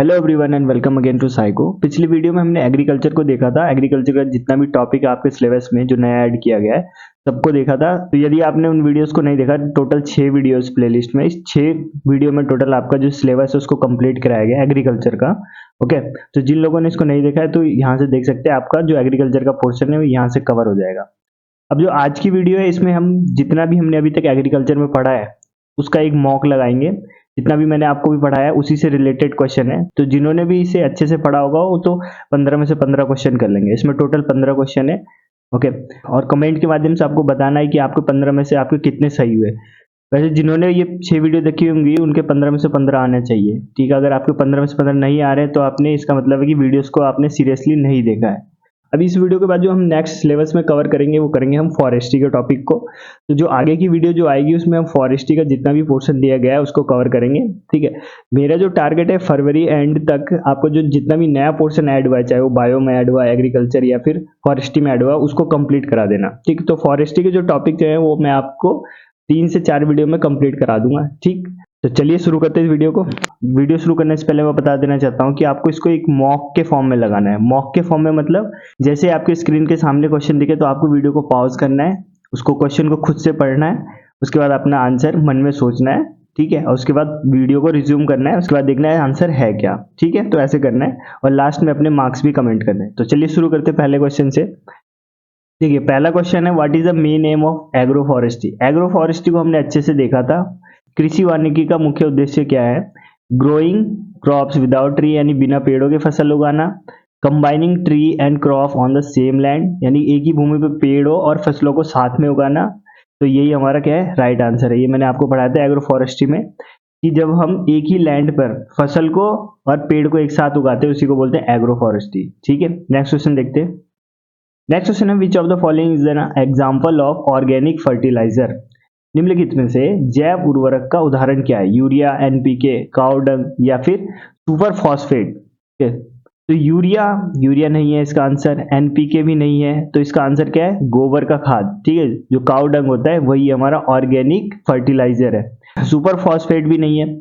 Hello everyone and welcome again to psycho. पिछली video में हमने एग्रीकल्चर को देखा था। एग्रीकल्चर का जितना भी टॉपिक है आपके सिलेबस में जो नया ऐड किया गया है सबको देखा था। तो यदि आपने उन वीडियोस को नहीं देखा, टोटल 6 वीडियोस प्लेलिस्ट में, इस 6 वीडियो में टोटल आपका जो सिलेबस है उसको कंप्लीट कराया गया एग्रीकल्चर का। ओके, तो जिन लोगों ने इसको नहीं देखा है तो यहाँ से देख सकते हैं, आपका जो एग्रीकल्चर का पोर्शन है वो यहाँ से कवर हो जाएगा। अब जो आज की वीडियो है इसमें हम जितना भी हमने अभी तक एग्रीकल्चर में पढ़ा है उसका एक मॉक लगाएंगे। जितना भी मैंने आपको भी पढ़ाया है उसी से रिलेटेड क्वेश्चन है, तो जिन्होंने भी इसे अच्छे से पढ़ा होगा वो तो 15 में से 15 क्वेश्चन कर लेंगे। इसमें टोटल 15 क्वेश्चन है। ओके, और कमेंट के माध्यम से आपको बताना है कि आपके 15 में से आपके कितने सही हुए। वैसे जिन्होंने ये 6 वीडियो देखी होंगी उनके 15 में से 15 आने चाहिए। ठीक है, अगर आपके 15 में से 15 नहीं आ रहे हैं तो आपने, इसका मतलब है कि वीडियोस को आपने सीरियसली नहीं देखा है। अब इस वीडियो के बाद जो हम नेक्स्ट सिलेबस में कवर करेंगे वो करेंगे हम फॉरेस्ट्री के टॉपिक को। तो जो आगे की वीडियो जो आएगी उसमें हम फॉरेस्ट्री का जितना भी पोर्शन दिया गया है उसको कवर करेंगे। ठीक है, मेरा जो टारगेट है फरवरी एंड तक आपको जो जितना भी नया पोर्शन ऐड हुआ है, चाहे वो बायो में ऐड हुआ, एग्रीकल्चर या फिर फॉरेस्ट्री में ऐड हुआ, उसको कंप्लीट करा देना। ठीक, तो फॉरेस्ट्री के जो टॉपिक जो है वो मैं आपको 3 से 4 वीडियो में कंप्लीट करा दूंगा। ठीक, तो चलिए शुरू करते हैं इस वीडियो को। वीडियो शुरू करने से पहले मैं बता देना चाहता हूँ कि आपको इसको एक मॉक के फॉर्म में लगाना है। मॉक के फॉर्म में मतलब जैसे आपके स्क्रीन के सामने क्वेश्चन दिखे तो आपको वीडियो को पॉज करना है, उसको क्वेश्चन को खुद से पढ़ना है, उसके बाद अपना आंसर मन में सोचना है। ठीक है, और उसके बाद वीडियो को रिज्यूम करना है, उसके बाद देखना है आंसर है क्या। ठीक है, तो ऐसे करना है और लास्ट में अपने मार्क्स भी कमेंट करने हैं। तो चलिए शुरू करते हैं पहले क्वेश्चन से। ठीक है, पहला क्वेश्चन है, what is the main M of agro forestry. Agro forestry को हमने अच्छे से देखा था। कृषि वानिकी का मुख्य उद्देश्य क्या है? ग्रोइंग क्रॉप्स विदाउट ट्री, यानी बिना पेड़ों के फसल उगाना। Combining tree and crop on the same land, यानी एक ही भूमि पर पेड़ों और फसलों को साथ में उगाना। तो यही हमारा क्या है, राइट आंसर है। ये मैंने आपको पढ़ाया था एग्रो फॉरेस्ट्री में कि जब हम एक ही लैंड पर फसल को और पेड़ को एक साथ उगाते हैं उसी को बोलते हैं एग्रो फॉरेस्ट्री। ठीक है, नेक्स्ट क्वेश्चन देखते हैं। नेक्स्ट क्वेश्चन है, which of the following is an example of organic fertiliser. निम्नलिखित में से जैव उर्वरक का उदाहरण क्या है? यूरिया, एनपीके, काउ डंग या फिर सुपर फॉस्फेट। तो यूरिया नहीं है इसका आंसर, एनपीके भी नहीं है, तो इसका आंसर क्या है? गोबर का खाद। ठीक है, जो काउ डंग होता है वही हमारा ऑर्गेनिक फर्टिलाइजर है। सुपर फॉस्फेट भी नहीं है।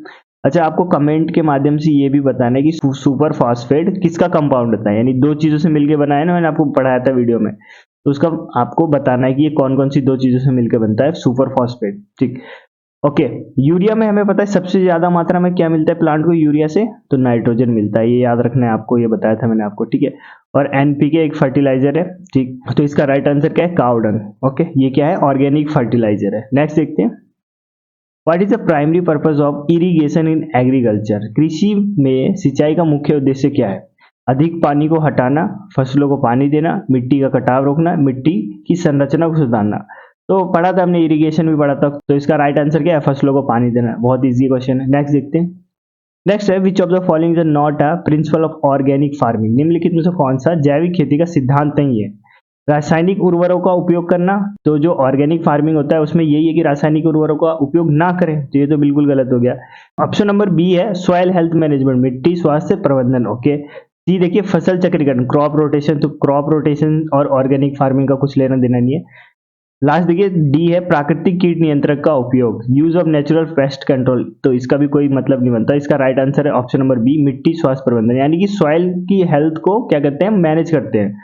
अच्छा, आपको कमेंट के माध्यम से ये भी बताना है कि सुपर फॉस्फेट किसका कंपाउंड होता है, यानी दो चीजों से मिलकर बना है ना, मैंने आपको पढ़ाया था वीडियो में, तो उसका आपको बताना है कि ये कौन कौन सी दो चीजों से मिलकर बनता है सुपर फॉस्फेट। ठीक, ओके। यूरिया में हमें पता है सबसे ज्यादा मात्रा में क्या मिलता है प्लांट को यूरिया से? तो नाइट्रोजन मिलता है, ये याद रखना है आपको, ये बताया था मैंने आपको। ठीक है, और एनपीके एक फर्टिलाइजर है। ठीक, तो इसका राइट आंसर क्या है? Cow dung. ओके, ये क्या है? ऑर्गेनिक फर्टिलाइजर है। नेक्स्ट देखते हैं, what is the primary purpose of irrigation in agriculture. कृषि में सिंचाई का मुख्य उद्देश्य क्या है? अधिक पानी को हटाना, फसलों को पानी देना, मिट्टी का कटाव रोकना, मिट्टी की संरचना को सुधारना। तो पढ़ा था हमने, इरिगेशन भी पढ़ा था, तो इसका राइट आंसर क्या है? फसलों को पानी देना। बहुत इजी क्वेश्चन है। नेक्स्ट देखते हैं। नेक्स्ट है, which of the following is not a principle of organic farming. निम्नलिखित में से कौन सा जैविक खेती का सिद्धांत नहीं है? रासायनिक उर्वरकों का उपयोग करना। तो जो ऑर्गेनिक फार्मिंग होता है उसमें यही है कि रासायनिक उर्वरकों का उपयोग ना करें, तो ये तो बिल्कुल गलत हो गया। ऑप्शन नंबर बी है सॉइल हेल्थ मैनेजमेंट, मिट्टी स्वास्थ्य प्रबंधन। ओके, सी देखिए फसल चक्रीकरण, क्रॉप रोटेशन। तो क्रॉप रोटेशन और ऑर्गेनिक फार्मिंग का कुछ लेना देना नहीं है। लास्ट देखिए डी है प्राकृतिक कीट नियंत्रक का उपयोग, use of natural pest control. तो इसका भी कोई मतलब नहीं बनता। इसका राइट आंसर है ऑप्शन नंबर बी, मिट्टी स्वास्थ्य प्रबंधन, यानी कि सॉइल की हेल्थ को क्या कहते हैं? मैनेज करते हैं।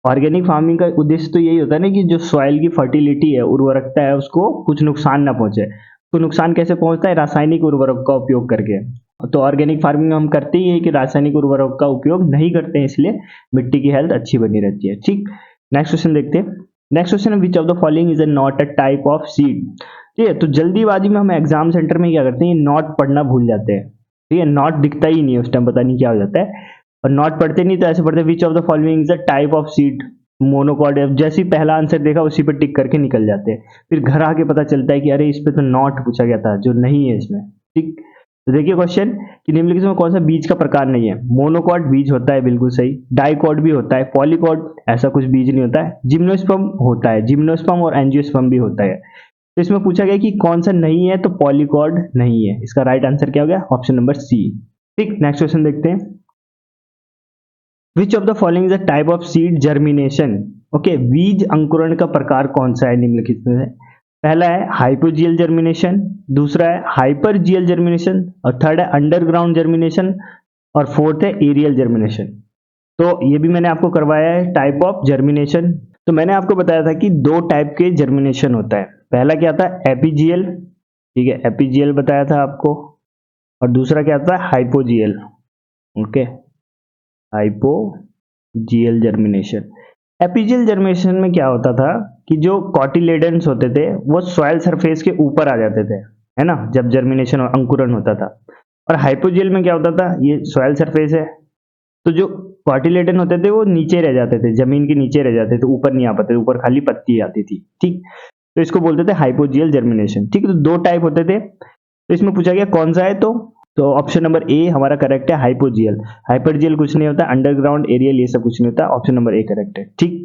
ऑर्गेनिक फार्मिंग का उद्देश्य तो यही होता है ना कि जो सॉइल की फर्टिलिटी है, उर्वरकता है, उसको कुछ नुकसान ना पहुंचे। तो नुकसान कैसे पहुंचता है? रासायनिक उर्वरक का उपयोग करके। तो ऑर्गेनिक फार्मिंग में हम करते ही है कि रासायनिक उर्वरक का उपयोग नहीं करते हैं, इसलिए मिट्टी की हेल्थ अच्छी बनी रहती है। ठीक, नेक्स्ट क्वेश्चन देखते हैं। नेक्स्ट क्वेश्चन है, which of the following is not a type of seed. ठीक है, तो जल्दीबाजी में हम एग्जाम सेंटर में क्या करते हैं? नॉट पढ़ना भूल जाते हैं। ठीक है, नॉट दिखता ही नहीं है उस टाइम, पता नहीं क्या हो जाता है, और नॉट पढ़ते नहीं तो ऐसे पढ़ते विच of the following is the type of seed monocot. जैसे ही पहला आंसर देखा उसी पे टिक करके निकल जाते हैं, फिर घर आके पता चलता है कि अरे इस पे तो नॉट पूछा गया था जो नहीं है इसमें। ठीक, तो देखिए क्वेश्चन कि निम्नलिखित में कौन सा बीज का प्रकार नहीं है? मोनोकॉट बीज होता है, बिल्कुल सही। डाइकॉट भी होता है, पॉलीकॉट ऐसा कुछ बीज नहीं होता है। जिम्नोस्पर्म होता है, जिम्नोस्पर्म और एंजियोस्पर्म भी होता है। तो इसमें पूछा गया कि कौन सा नहीं है, तो पॉलीकॉट नहीं है। इसका राइट आंसर क्या हो गया? Option number C. ठीक, नेक्स्ट क्वेश्चन देखते हैं। Which of the following is the type of seed germination. Okay, बीज अंकुरण का प्रकार कौन सा है निम्नलिखित में? पहला है हाइपोजियल जर्मिनेशन, दूसरा है हाइपरजियल जर्मिनेशन, और थर्ड है अंडरग्राउंड जर्मिनेशन, और फोर्थ है एरियल जर्मिनेशन। तो ये भी मैंने आपको करवाया है टाइप ऑफ जर्मिनेशन। तो मैंने आपको बताया था कि दो टाइप के जर्मिनेशन होता है। पहला क्या था, एपीजीएल, ठीक है, एपीजीएल बताया था आपको, और दूसरा क्या था, hypogeal. Okay, hypogeal germination. Epigeal germination में क्या होता था कि जो कॉटिलेडन्स होते थे वो सॉइल सरफेस के ऊपर आ जाते थे, है ना, जब जर्मिनेशन और अंकुरन होता था। और हाइपोजीएल में क्या होता था, ये सॉइल सरफेस है, तो जो कॉटिलेडन होते थे वो नीचे रह जाते थे, जमीन के नीचे रह जाते थे, ऊपर नहीं आ पाते, ऊपर खाली पत्ती आती थी, ठीक। तो इसको बोलते थे हाइपोजीएल जर्मिनेशन, ठीक। तो दो टाइप होते थे। तो इसमें पूछा गया कौन सा है, तो ऑप्शन नंबर ए हमारा करेक्ट है, हाइपोजीएल। हाइपरजीएल कुछ नहीं होता, अंडरग्राउंड एरियल ये सब कुछ नहीं होता, ऑप्शन नंबर ए करेक्ट है, ठीक।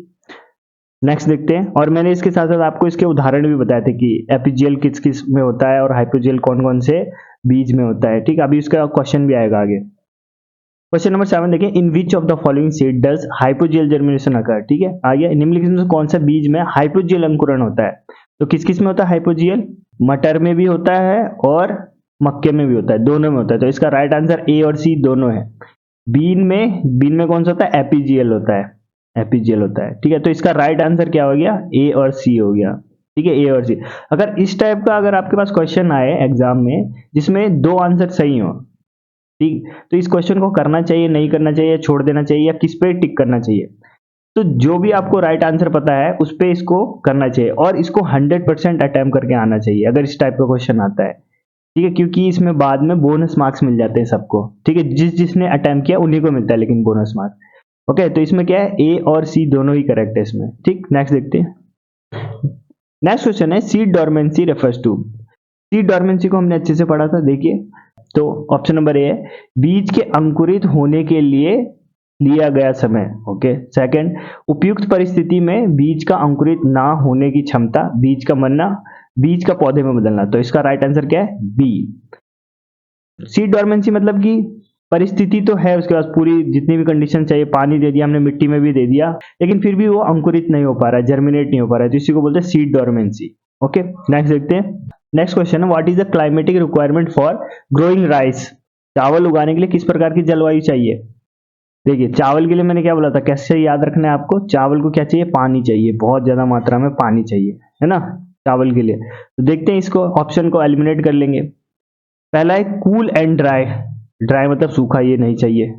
नेक्स्ट देखते हैं। और मैंने इसके साथ साथ आपको इसके उदाहरण भी बताए थे कि एपीजीएल किस किस में होता है और हाइपोजीएल कौन कौन से बीज में होता है, ठीक। अभी इसका क्वेश्चन भी आएगा आगे। क्वेश्चन नंबर 7 देखिए, in which of the following seed does hypogeal germination occur, ठीक है, आ गया। निम्नलिखित में से कौन सा बीज में हाइपोजीएल अंकुरण होता है, तो किस किस में होता है हाइपोजीएल, मटर में भी होता है और मक्के में भी होता है, दोनों में होता है। तो इसका राइट आंसर ए और सी दोनों है। बीन में कौन सा होता है, एपीजीएल होता है, एपीजीएल होता है, ठीक है। तो इसका राइट आंसर क्या हो गया, ए और सी हो गया, ठीक है, ए और सी। अगर इस टाइप का अगर आपके पास क्वेश्चन आए एग्जाम में जिसमें दो आंसर सही हो, ठीक, तो इस क्वेश्चन को करना चाहिए, नहीं करना चाहिए, छोड़ देना चाहिए, या किस पे टिक करना चाहिए। तो जो भी आपको राइट आंसर पता है उस पे इसको करना चाहिए और इसको 100% अटेम्प्ट करके आना चाहिए अगर इस टाइप का क्वेश्चन आता है, ठीक है, क्योंकि इसमें बाद में बोनस मार्क्स मिल जाते हैं सबको, ठीक है, जिसने अटेम्प्ट किया उन्हीं को मिलता है लेकिन बोनस मार्क्स। ओके, तो इसमें क्या है, ए और सी दोनों ही करेक्ट है इसमें, ठीक। नेक्स्ट देखते हैं। नेक्स्ट क्वेश्चन है, seed dormancy refers to. Seed dormancy को हमने अच्छे से पढ़ा था, देखिए। तो ऑप्शन नंबर ए है, बीज के अंकुरित होने के लिए लिया गया समय। ओके, सेकंड, उपयुक्त परिस्थिति में बीज का अंकुरित ना होने की क्षमता, बीज का मरना, बीज का पौधे में बदलना। तो इसका राइट आंसर क्या है, बी। सीड डॉर्मेंसी मतलब कि परिस्थिति तो है, उसके पास पूरी जितनी भी कंडीशन चाहिए, पानी दे दिया हमने, मिट्टी में भी दे दिया, लेकिन फिर भी वो अंकुरित नहीं हो पा रहा है, जर्मिनेट नहीं हो पा रहा है, तो इसी को बोलते हैं सीड डॉर्मेंसी। ओके, नेक्स्ट देखते हैं। नेक्स्ट क्वेश्चन है, what is the climatic requirement for growing rice. चावल उगाने के लिए किस प्रकार की जलवायु चाहिए। देखिए, चावल के लिए मैंने क्या बोला था, कैसे याद रखना है आपको, चावल को क्या चाहिए, पानी चाहिए, बहुत ज्यादा मात्रा में पानी चाहिए, है ना, चावल के लिए। तो देखते हैं इसको, ऑप्शन को एलिमिनेट कर लेंगे। पहला है कूल एंड ड्राई, ड्राई मतलब सूखा, ये नहीं चाहिए।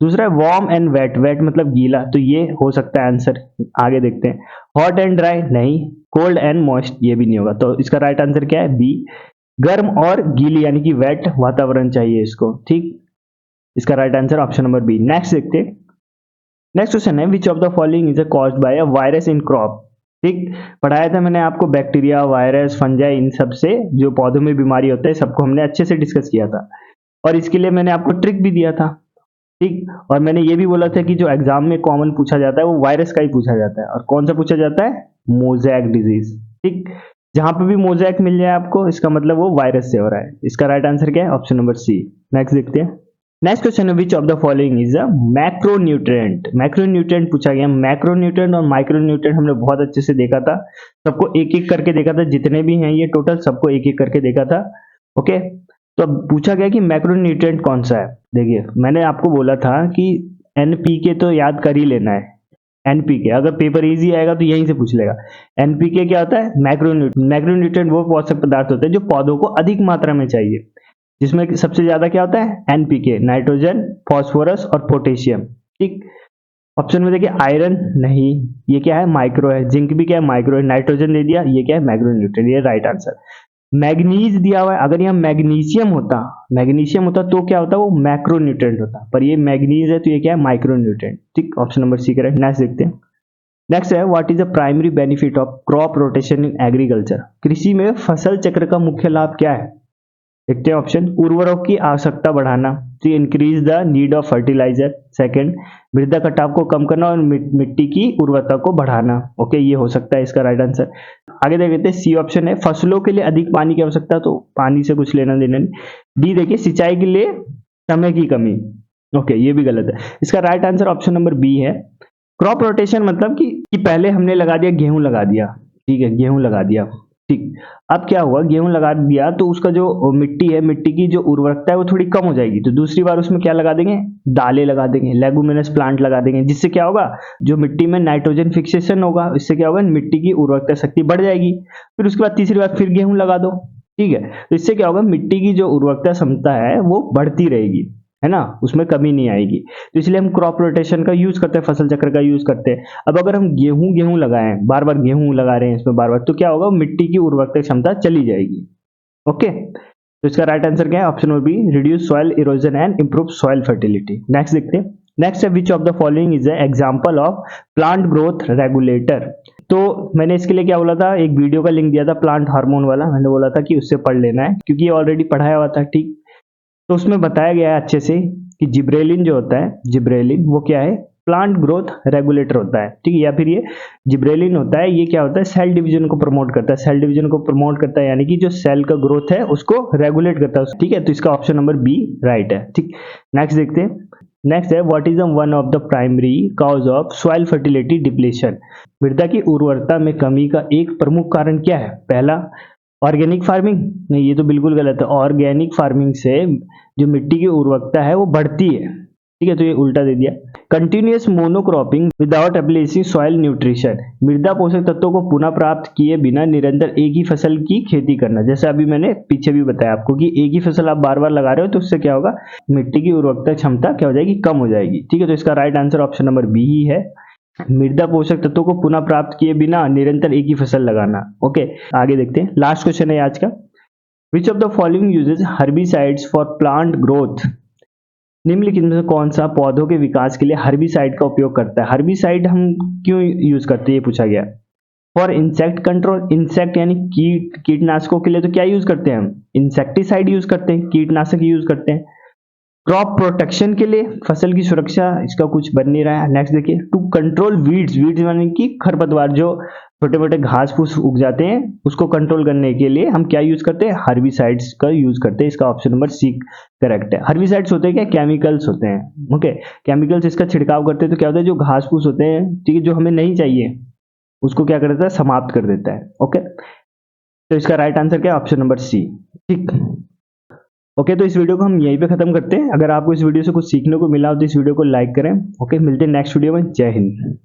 दूसरा है वार्म एंड वेट, वेट मतलब गीला, तो ये हो सकता है आंसर। आगे देखते हैं। हॉट एंड ड्राई नहीं, कोल्ड एंड मॉइस्ट ये भी नहीं होगा, तो इसका राइट आंसर क्या है, बी। गर्म और गीली यानी कि वेट वातावरण चाहिए इसको, ठीक। इसका right answer option number B. Next देखते हैं। नेक्स्ट क्वेश्चन है, which of the following is caused by a virus in crop, ठीक। पढ़ाया था मैंने आपको, बैक्टीरिया, वायरस, फंजाई, इन सब से जो पौधों में बीमारी होता है सबको हमने अच्छे से डिस्कस किया था, और इसके लिए मैंने आपको ट्रिक भी दिया था, ठीक। और मैंने ये भी बोला था कि जो एग्जाम में कॉमन पूछा जाता है वो वायरस का ही पूछा जाता है, और कौन सा पूछा जाता है, मोजैक डिजीज, ठीक। जहां पे भी मोजैक मिल जाए आपको, इसका मतलब वो वायरस से हो रहा है। इसका राइट आंसर क्या है, ऑप्शन नंबर सी। नेक्स्ट देखते हैं। नेक्स्ट क्वेश्चन है, which of the following is a macronutrient. Macronutrient पूछा गया। मैक्रोन्यूट्रिएंट और माइक्रोन्यूट्रिएंट हमने बहुत अच्छे से देखा था, सबको एक एक करके देखा था, जितने भी हैं ये टोटल सबको एक एक करके देखा था। ओके, तो अब पूछा गया कि मैक्रोन्यूट्रिएंट कौन सा है। देखिए, मैंने आपको बोला था कि एनपीके तो याद कर ही लेना है। एनपीके अगर पेपर इजी आएगा तो यहीं से पूछ लेगा। एनपीके क्या होता है, मैक्रोन्यूट्रिएंट। मैक्रोन्यूट्रिएंट वो पोषक पदार्थ होते हैं जो पौधों को अधिक मात्रा में चाहिए, जिसमें सबसे ज्यादा क्या होता है, एनपीके, नाइट्रोजन, फास्फोरस और पोटेशियम, ठीक। ऑप्शन में देखिए, आयरन नहीं, ये क्या है, माइक्रो है। जिंक भी क्या है, माइक्रो है। नाइट्रोजन दे दिया, ये क्या है, मैक्रोन्यूट्रिएंट, ये राइट आंसर। मैग्नीज दिया हुआ है, अगर यहाँ मैग्नीशियम होता तो क्या होता, वो मैक्रोन्यूट्रिएंट होता, पर ये मैग्नीज है तो ये क्या है, माइक्रोन्यूट्रिएंट, ठीक। Option number C correct. Next देखते हैं। नेक्स्ट है, what is the primary benefit of crop rotation in agriculture. कृषि में फसल चक्र का मुख्य लाभ क्या है। देखते हैं ऑप्शन। उर्वरक की आवश्यकता बढ़ाना, to increase the need of fertiliser. Second, मृदा कटाव को कम करना और मिट्टी की उर्वरता को बढ़ाना। ओके, ये हो सकता है इसका राइट आंसर। आगे देखते हैं, सी ऑप्शन है, फसलों के लिए अधिक पानी की आवश्यकता, तो पानी से कुछ लेना देना नहीं। डी देखिए, सिंचाई के लिए समय की कमी। ओके, ये भी गलत है। इसका right answer option number B है। क्रॉप रोटेशन मतलब कि पहले हमने लगा दिया, गेहूं लगा दिया, ठीक है, गेहूं लगा दिया, ठीक। अब क्या हुआ, गेहूं लगा दिया तो उसका जो मिट्टी है, मिट्टी की जो उर्वरकता है वो थोड़ी कम हो जाएगी, तो दूसरी बार उसमें क्या लगा देंगे, दालें लगा देंगे, लेगुमिनस प्लांट लगा देंगे, जिससे क्या होगा, जो मिट्टी में नाइट्रोजन फिक्सेशन होगा, इससे क्या होगा, मिट्टी की उर्वरकता शक्ति बढ़ जाएगी। फिर उसके बाद तीसरी बार फिर गेहूं लगा दो। ठीक है, तो इससे क्या होगा, मिट्टी की जो उर्वरकता क्षमता है वो बढ़ती रहेगी, है ना, उसमें कमी नहीं आएगी। तो इसलिए हम क्रॉप रोटेशन का यूज करते हैं, फसल चक्र का यूज करते हैं। अब अगर हम गेहूं लगाएं, बार बार गेहूं लगा रहे हैं इसमें बार बार, तो क्या होगा, मिट्टी की उर्वरकता क्षमता चली जाएगी। ओके, तो इसका राइट आंसर क्या है, option number B, reduce soil erosion and improve soil fertility. Next देखते हैं। नेक्स्ट है, which of the following is example of plant growth regulator. तो मैंने इसके लिए क्या बोला था, एक वीडियो का लिंक दिया था प्लांट हार्मोन वाला, मैंने बोला था कि उससे पढ़ लेना है क्योंकि ये ऑलरेडी पढ़ाया हुआ था। ठीक, तो उसमें बताया गया है अच्छे से कि जिब्रेलिन जो होता है, जिब्रेलिन वो क्या है, प्लांट ग्रोथ रेगुलेटर होता है। ठीक है, या फिर ये जिब्रेलिन होता है, ये क्या होता है, सेल डिवीजन को प्रमोट करता है, सेल डिवीजन को प्रमोट करता है, यानी कि जो सेल का ग्रोथ है उसको रेगुलेट करता है। ठीक है, तो इसका ऑप्शन नंबर बी राइट है। ठीक, नेक्स्ट देखते हैं। नेक्स्ट है, what is the one of the primary cause of soil fertility depletion. मृदा की उर्वरता में कमी का एक प्रमुख कारण क्या है। पहला, ऑर्गेनिक फार्मिंग, नहीं ये तो बिल्कुल गलत है। ऑर्गेनिक फार्मिंग से जो मिट्टी की उर्वरकता है वो बढ़ती है। ठीक है, तो ये उल्टा दे दिया। Continuous monocropping without applying soil nutrition, मृदा पोषक तत्वों को पुनः प्राप्त किए बिना निरंतर एक ही फसल की खेती करना। जैसे अभी मैंने पीछे भी बताया आपको कि एक ही फसल आप बार बार लगा रहे हो तो उससे क्या होगा, मिट्टी की उर्वरकता क्षमता क्या हो जाएगी, कम हो जाएगी। ठीक है, तो इसका right answer option number B ही है, मृदा पोषक तत्वों को पुनः प्राप्त किए बिना निरंतर एक ही फसल लगाना। ओके, आगे देखते हैं। लास्ट क्वेश्चन है आज का, विच of the following uses herbicides for plant growth. निम्नलिखित में से कौन सा पौधों के विकास के लिए हर्बिसाइड का उपयोग करता है। हर्बिसाइड हम क्यों यूज करते हैं, ये पूछा गया। फॉर इंसेक्ट कंट्रोल, इंसेक्ट यानी कीटनाशकों के लिए तो क्या यूज करते हैं हम, इंसेक्टिसाइड यूज करते हैं, कीटनाशक यूज करते हैं। क्रॉप प्रोटेक्शन के लिए, फसल की सुरक्षा, इसका कुछ बन नहीं रहा है। नेक्स्ट देखिए, टू कंट्रोल वीड्स, वीड्स यानी कि खरपतवार, जो छोटे मोटे घास फूस उग जाते हैं उसको कंट्रोल करने के लिए हम क्या यूज करते हैं, हर्बिसाइड्स का यूज करते हैं। इसका ऑप्शन नंबर सी करेक्ट है। हर्बिसाइड्स होते हैं क्या, केमिकल्स होते हैं। ओके, केमिकल्स इसका छिड़काव करते हैं तो क्या होता है, जो घास फूस होते हैं, ठीक है, जो हमें नहीं चाहिए उसको क्या कर देता है, समाप्त कर देता है। ओके, तो इसका राइट आंसर क्या है, ऑप्शन नंबर सी। ठीक, ओके, तो इस वीडियो को हम यहीं पे खत्म करते हैं। अगर आपको इस वीडियो से कुछ सीखने को मिला हो तो इस वीडियो को लाइक करें। ओके, मिलते हैं नेक्स्ट वीडियो में। जय हिंद।